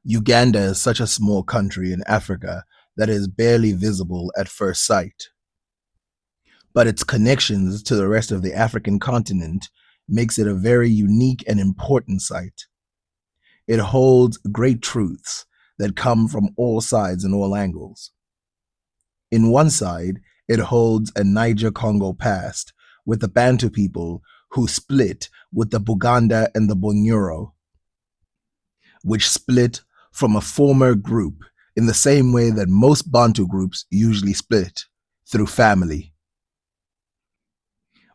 Uganda is such a small country in Africa that is barely visible at first sight, but its connections to the rest of the African continent makes it a very unique and important site. It holds great truths that come from all sides and all angles. In one side, it holds a Niger-Congo past with the Bantu people who split with the Buganda and the Bunyoro, which split from a former group in the same way that most Bantu groups usually split, through family.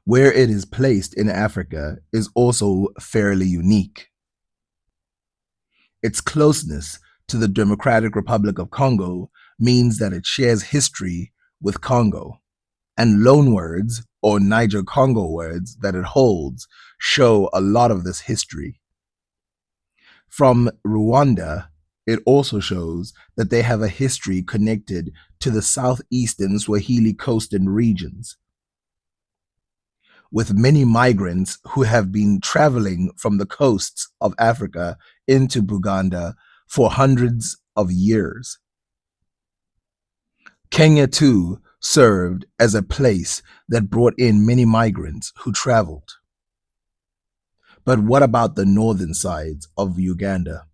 Where it is placed in Africa is also fairly unique. Its closeness to the Democratic Republic of Congo means that it shares history with Congo, and loanwords or Niger-Congo words that it holds show a lot of this history. From Rwanda, it also shows that they have a history connected to the southeastern Swahili coastal regions, with many migrants who have been traveling from the coasts of Africa into Buganda for hundreds of years. Kenya, too, served as a place that brought in many migrants who traveled. But what about the northern sides of Uganda?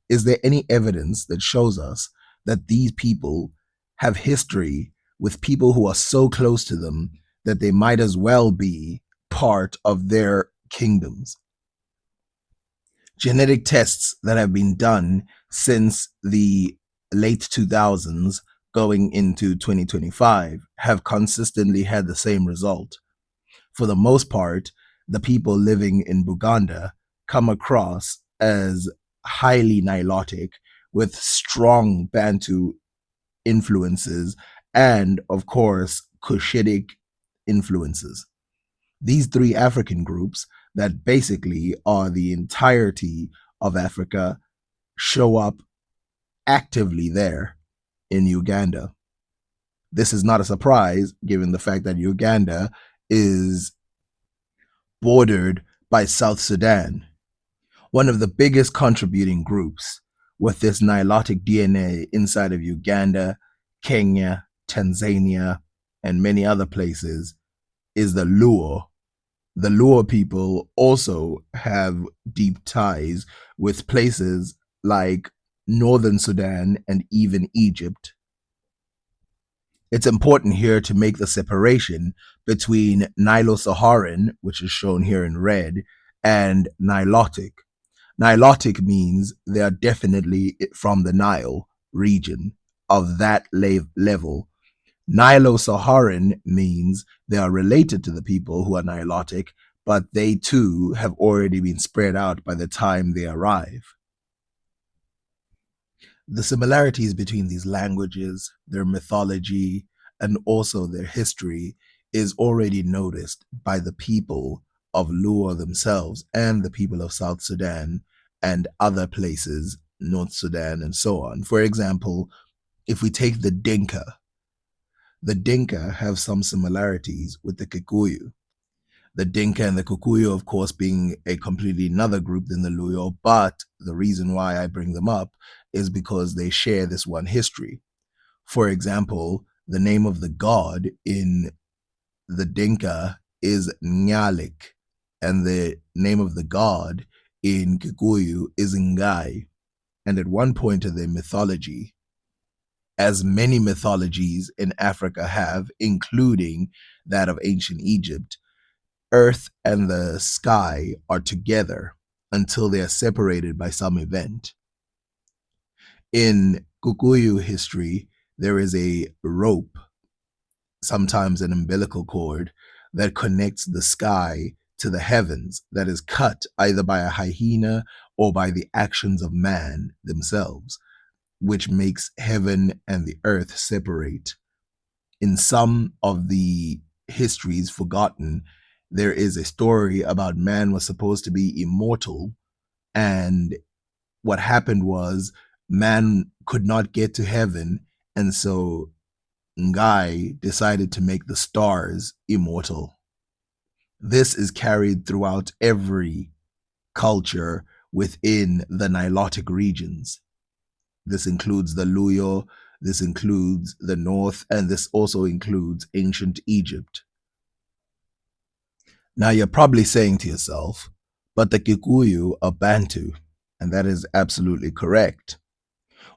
Is there any evidence that shows us that these people have history with people who are so close to them that they might as well be part of their kingdoms? Genetic tests that have been done since the late 2000s going into 2025 have consistently had the same result. For the most part, the people living in Buganda come across as highly Nilotic with strong Bantu influences and, of course, Cushitic influences. These three African groups that basically are the entirety of Africa show up actively there in Uganda. This is not a surprise given the fact that Uganda is bordered by South Sudan, one of the biggest contributing groups with this Nilotic DNA inside of Uganda, Kenya, Tanzania, and many other places is the Luo. The Luo people also have deep ties with places like northern Sudan and even Egypt. It's important here to make the separation between Nilo-Saharan, which is shown here in red, and Nilotic. Nilotic means they are definitely from the Nile region of that level. Nilo-Saharan means they are related to the people who are Nilotic, but they too have already been spread out by the time they arrive. The similarities between these languages, their mythology, and also their history is already noticed by the people of Luo themselves and the people of South Sudan and other places, North Sudan, and so on. For example, if we take the Dinka have some similarities with the Kikuyu. The Dinka and the Kikuyu, of course, being a completely another group than the Luo, but the reason why I bring them up is because they share this one history. For example, the name of the god in the Dinka is Nyalik, and the name of the god in Kikuyu is Ngai. And at one point of their mythology, as many mythologies in Africa have, including that of ancient Egypt, earth and the sky are together until they are separated by some event. In Kikuyu history, there is a rope, sometimes an umbilical cord, that connects the sky to the heavens that is cut either by a hyena or by the actions of man themselves, which makes heaven and the earth separate. In some of the histories forgotten, there is a story about man was supposed to be immortal, and what happened was man could not get to heaven, and so Ngai decided to make the stars immortal. This is carried throughout every culture within the Nilotic regions. This includes the Luyo, this includes the North, and this also includes ancient Egypt. Now you're probably saying to yourself, but the Kikuyu are Bantu, and that is absolutely correct.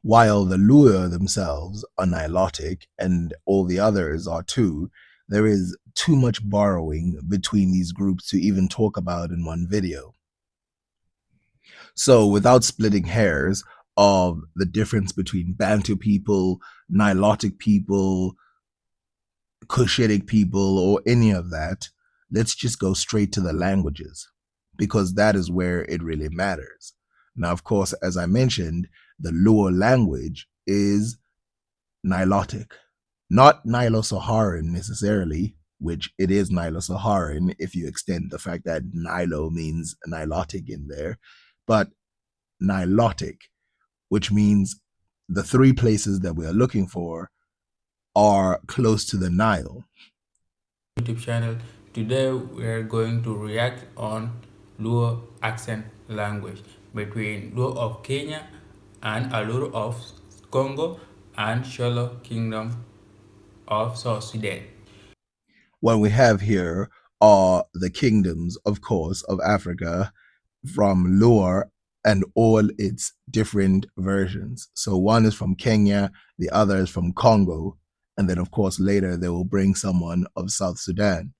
While the Luo themselves are Nilotic and all the others are too, there is too much borrowing between these groups to even talk about in one video. So, without splitting hairs of the difference between Bantu people, Nilotic people, Cushitic people, or any of that, let's just go straight to the languages because that is where it really matters. Now, of course, as I mentioned, the Luo language is Nilotic, not Nilo-Saharan necessarily, which it is Nilo-Saharan if you extend the fact that Nilo means Nilotic in there, but Nilotic, which means the three places that we are looking for are close to the Nile. YouTube channel. Today we are going to react on Luo accent language between Luo of Kenya and Alur of Congo and Sholo Kingdom of South Sudan. What we have here are the kingdoms, of course, of Africa from Lure and all its different versions. So one is from Kenya, the other is from Congo, and then of course later they will bring someone of South Sudan.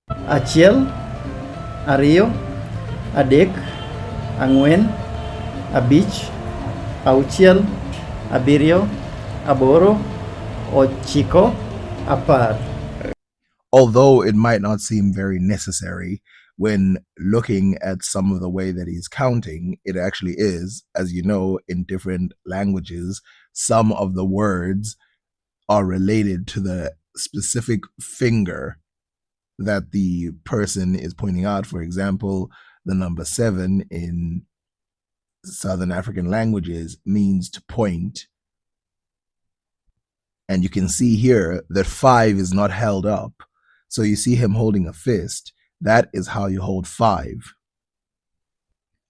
Achiel, Ariyo, Adek, Ang'wen, Abich, Auchiel, Abirio, Aboro, Ochiko, Apar. Although it might not seem very necessary when looking at some of the way that he's counting, it actually is. As you know, in different languages, some of the words are related to the specific finger that the person is pointing out. For example, the number 7 in Southern African languages means to point. And you can see here that 5 is not held up. So you see him holding a fist. That is how you hold 5.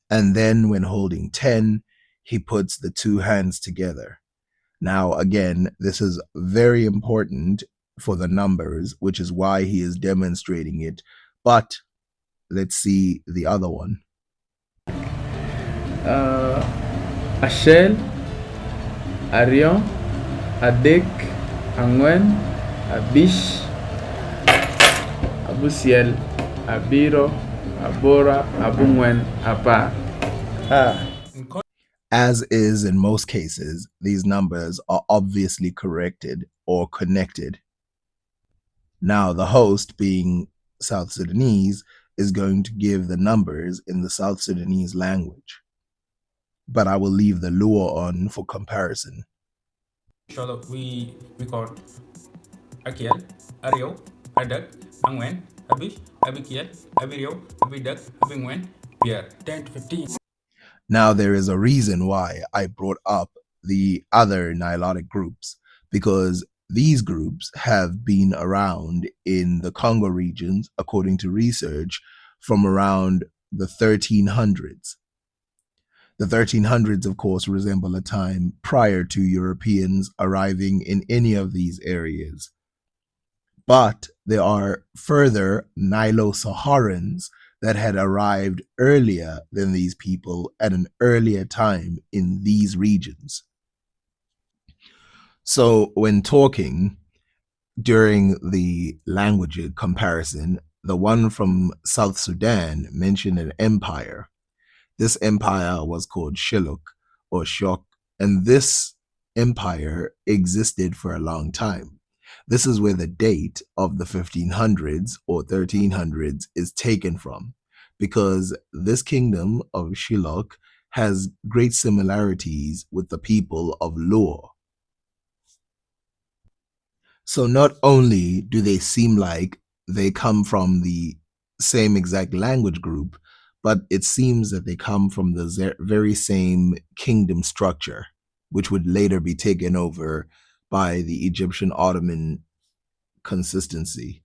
And then when holding 10, he puts the two hands together. Now, again, this is very important for the numbers, which is why he is demonstrating it. But let's see the other one. Ashel, Arion, Adek, Angwen, Abish, Abusiel, Abiro, Abora, Abungwen, Apar. As is in most cases, these numbers are obviously corrected or connected. Now, the host, being South Sudanese, is going to give the numbers in the South Sudanese language. But I will leave the Luo on for comparison. We record Akiel, Ario, Adak, Angwen, Abish, Abikiel, Abirio, Abidak, Abingwen, Pierre, 10 to 15. Now, there is a reason why I brought up the other Nilotic groups, because these groups have been around in the Congo regions, according to research, from around the 1300s. The 1300s, of course, resemble a time prior to Europeans arriving in any of these areas. But there are further Nilo-Saharans that had arrived earlier than these people at an earlier time in these regions. So when talking during the language comparison, the one from South Sudan mentioned an empire. This empire was called Shilluk or Shok, and this empire existed for a long time. This is where the date of the 1500s or 1300s is taken from, because this kingdom of Shilluk has great similarities with the people of Luo. So not only do they seem like they come from the same exact language group, but it seems that they come from the very same kingdom structure, which would later be taken over by the Egyptian Ottoman consistency.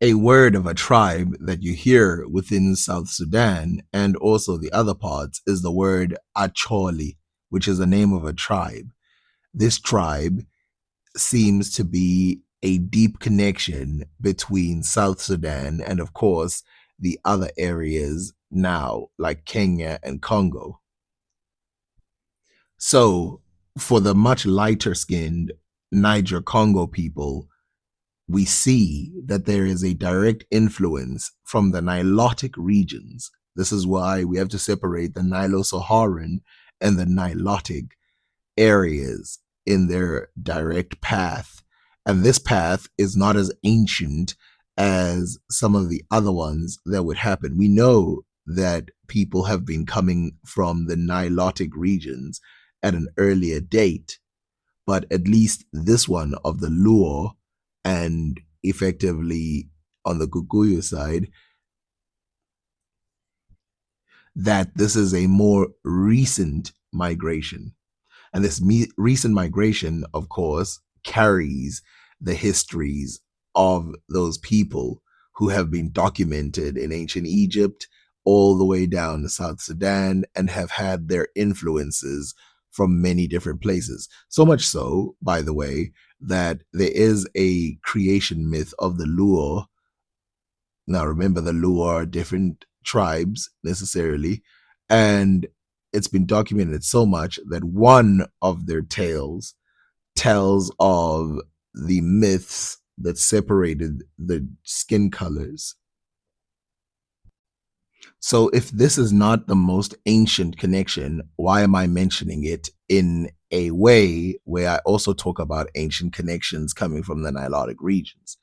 A word of a tribe that you hear within South Sudan and also the other parts is the word Acholi, which is the name of a tribe. This tribe seems to be a deep connection between South Sudan and, of course, the other areas now, like Kenya and Congo. So, for the much lighter skinned Niger Congo people, we see that there is a direct influence from the Nilotic regions. This is why we have to separate the Nilo Saharan and the Nilotic areas in their direct path. And this path is not as ancient as some of the other ones that would happen. We know that people have been coming from the Nilotic regions at an earlier date, but at least this one of the Luo and effectively on the Kikuyu side, that this is a more recent migration. And this recent migration, of course, carries the histories of those people who have been documented in ancient Egypt all the way down to South Sudan and have had their influences from many different places. So much so, by the way, that there is a creation myth of the Luo. Now, remember, the Luo are different tribes necessarily, and it's been documented so much that one of their tales tells of the myths that separated the skin colors. So, if this is not the most ancient connection, why am I mentioning it in a way where I also talk about ancient connections coming from the Nilotic regions?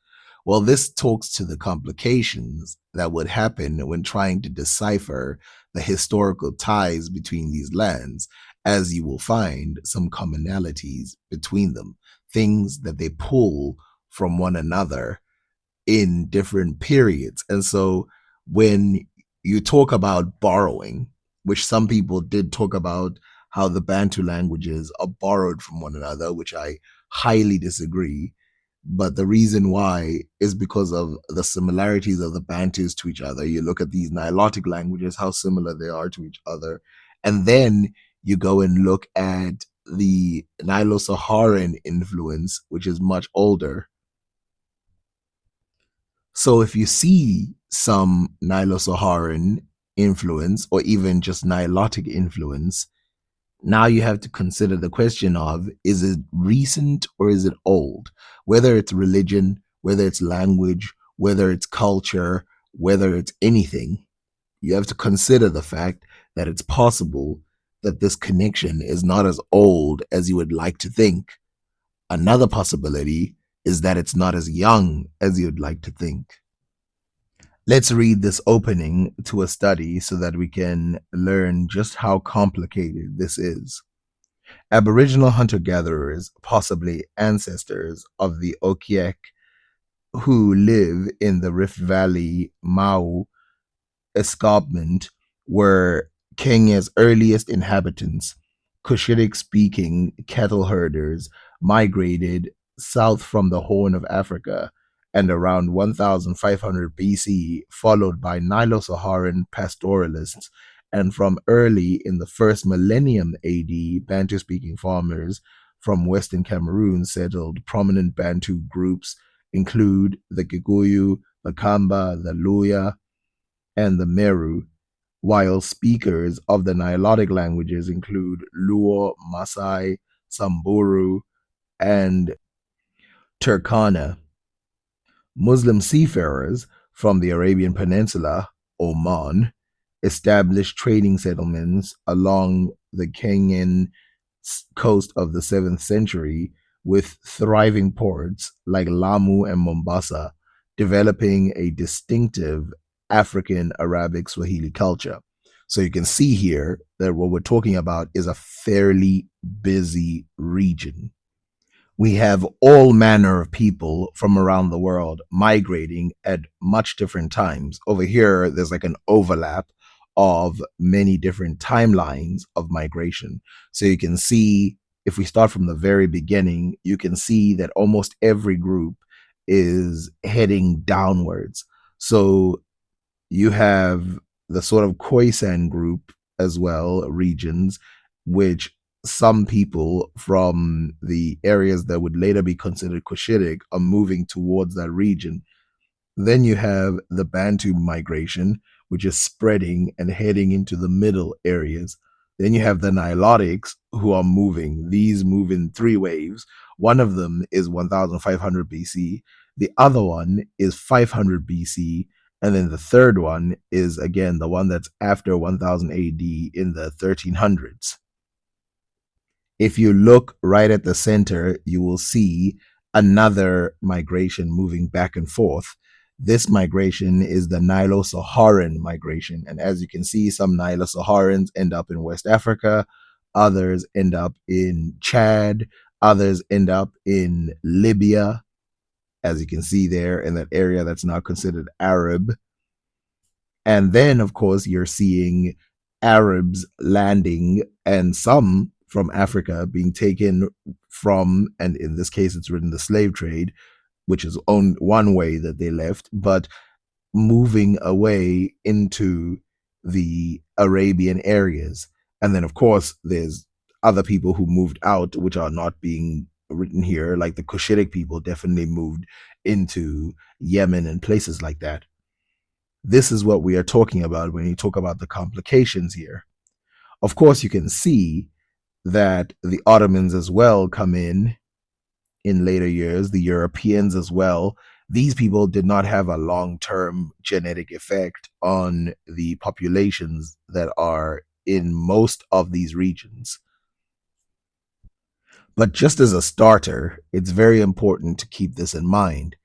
Well, this talks to the complications that would happen when trying to decipher the historical ties between these lands, as you will find some commonalities between them, things that they pull from one another in different periods. And so when you talk about borrowing, which some people did talk about how the Bantu languages are borrowed from one another, which I highly disagree. But the reason why is because of the similarities of the Bantus to each other. You look at these Nilotic languages, how similar they are to each other. And then you go and look at the Nilo Saharan influence, which is much older. So if you see some Nilo-Saharan influence or even just Nilotic influence, now you have to consider the question of, is it recent or is it old? Whether it's religion, whether it's language, whether it's culture, whether it's anything, you have to consider the fact that it's possible that this connection is not as old as you would like to think. Another possibility is that it's not as young as you'd like to think. Let's read this opening to a study so that we can learn just how complicated this is. Aboriginal hunter gatherers, possibly ancestors of the Okiek, who live in the Rift Valley Mau escarpment, were Kenya's earliest inhabitants. Cushitic speaking cattle herders migrated south from the Horn of Africa and around 1500 BC, followed by Nilo Saharan pastoralists. And from early in the first millennium AD, Bantu speaking farmers from Western Cameroon settled. Prominent Bantu groups include the Kikuyu, the Kamba, the Luya, and the Meru, while speakers of the Nilotic languages include Luo, Masai, Samburu, and Turkana. Muslim seafarers from the Arabian Peninsula, Oman, established trading settlements along the Kenyan coast of the 7th century with thriving ports like Lamu and Mombasa, developing a distinctive African Arabic Swahili culture. So you can see here that what we're talking about is a fairly busy region. We have all manner of people from around the world migrating at much different times. Over here, there's like an overlap of many different timelines of migration. So you can see, if we start from the very beginning, you can see that almost every group is heading downwards. So you have the sort of Khoisan group as well, regions, which some people from the areas that would later be considered Cushitic are moving towards that region. Then you have the Bantu migration, which is spreading and heading into the middle areas. Then you have the Nilotics who are moving. These move in three waves. One of them is 1500 BC, the other one is 500 BC, and then the third one is again the one that's after 1000 AD in the 1300s. If you look right at the center, you will see another migration moving back and forth. This migration is the Nilo-Saharan migration. And as you can see, some Nilo-Saharans end up in West Africa, others end up in Chad, others end up in Libya, as you can see there in that area that's now considered Arab. And then, of course, you're seeing Arabs landing and some from Africa being taken from, and in this case, it's written the slave trade, which is one way that they left, but moving away into the Arabian areas. And then, of course, there's other people who moved out, which are not being written here, like the Cushitic people definitely moved into Yemen and places like that. This is what we are talking about when you talk about the complications here. Of course, you can see that the Ottomans as well come in later years, the Europeans as well. These people did not have a long term genetic effect on the populations that are in most of these regions. But just as a starter, it's very important to keep this in mind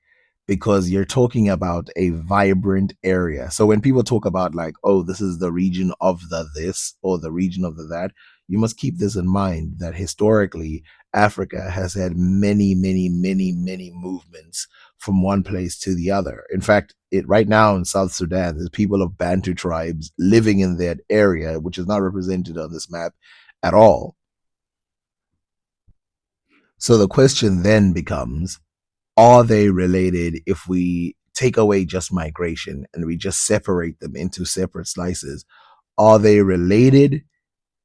because you're talking about a vibrant area. So when people talk about like, oh, this is the region of the this or the region of the that, you must keep this in mind that historically Africa has had many, many, many, many movements from one place to the other. In fact, it right now in South Sudan, there's people of Bantu tribes living in that area, which is not represented on this map at all. So the question then becomes, are they related if we take away just migration and we just separate them into separate slices? Are they related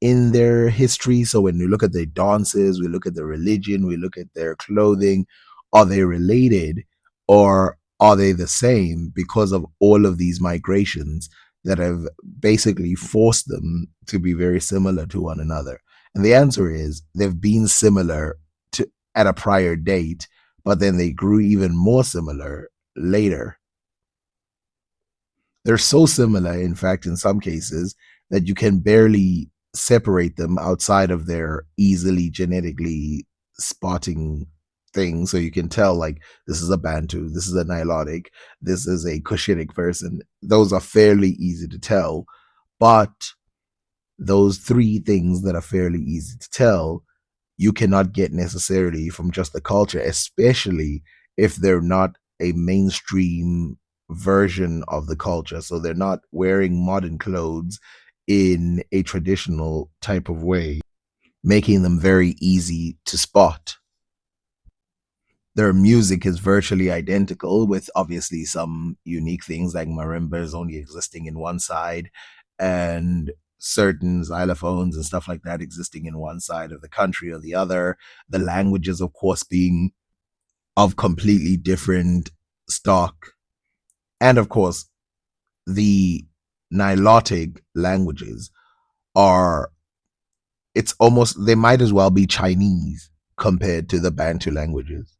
in their history? So when we look at their dances, we look at their religion, we look at their clothing, are they related or are they the same because of all of these migrations that have basically forced them to be very similar to one another? And the answer is they've been similar to at a prior date, but then they grew even more similar later. They're so similar, in fact, in some cases, that you can barely separate them outside of their easily genetically spotting thing. So you can tell, like, this is a Bantu, this is a Nilotic, this is a Cushitic person. Those are fairly easy to tell. But those three things that are fairly easy to tell, you cannot get necessarily from just the culture, especially if they're not a mainstream version of the culture. So they're not wearing modern clothes in a traditional type of way, making them very easy to spot. Their music is virtually identical, with obviously some unique things like marimbas only existing in one side and certain xylophones and stuff like that existing in one side of the country or the other. The languages, of course, being of completely different stock. And of course, the Nilotic languages are, it's almost, they might as well be Chinese compared to the Bantu languages.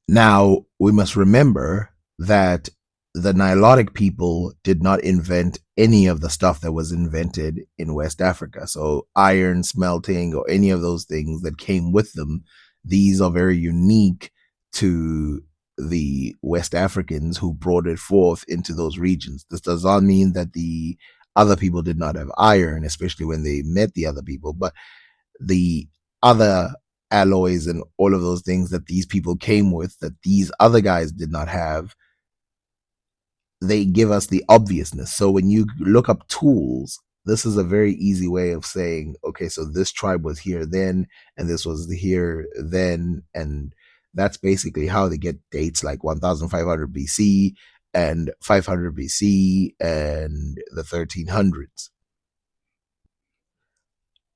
Now, we must remember that the Nilotic people did not invent any of the stuff that was invented in West Africa. So, iron smelting or any of those things that came with them, these are very unique to the West Africans who brought it forth into those regions. This does not mean that the other people did not have iron, especially when they met the other people, but the other alloys and all of those things that these people came with that these other guys did not have, they give us the obviousness. So when you look up tools, this is a very easy way of saying, okay, so this tribe was here then, and this was here then, and That's basically how they get dates like 1500 BC and 500 BC and the 1300s.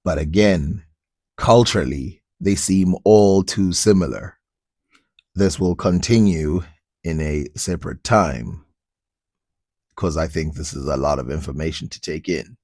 But again, culturally, they seem all too similar. This will continue in a separate time because I think this is a lot of information to take in.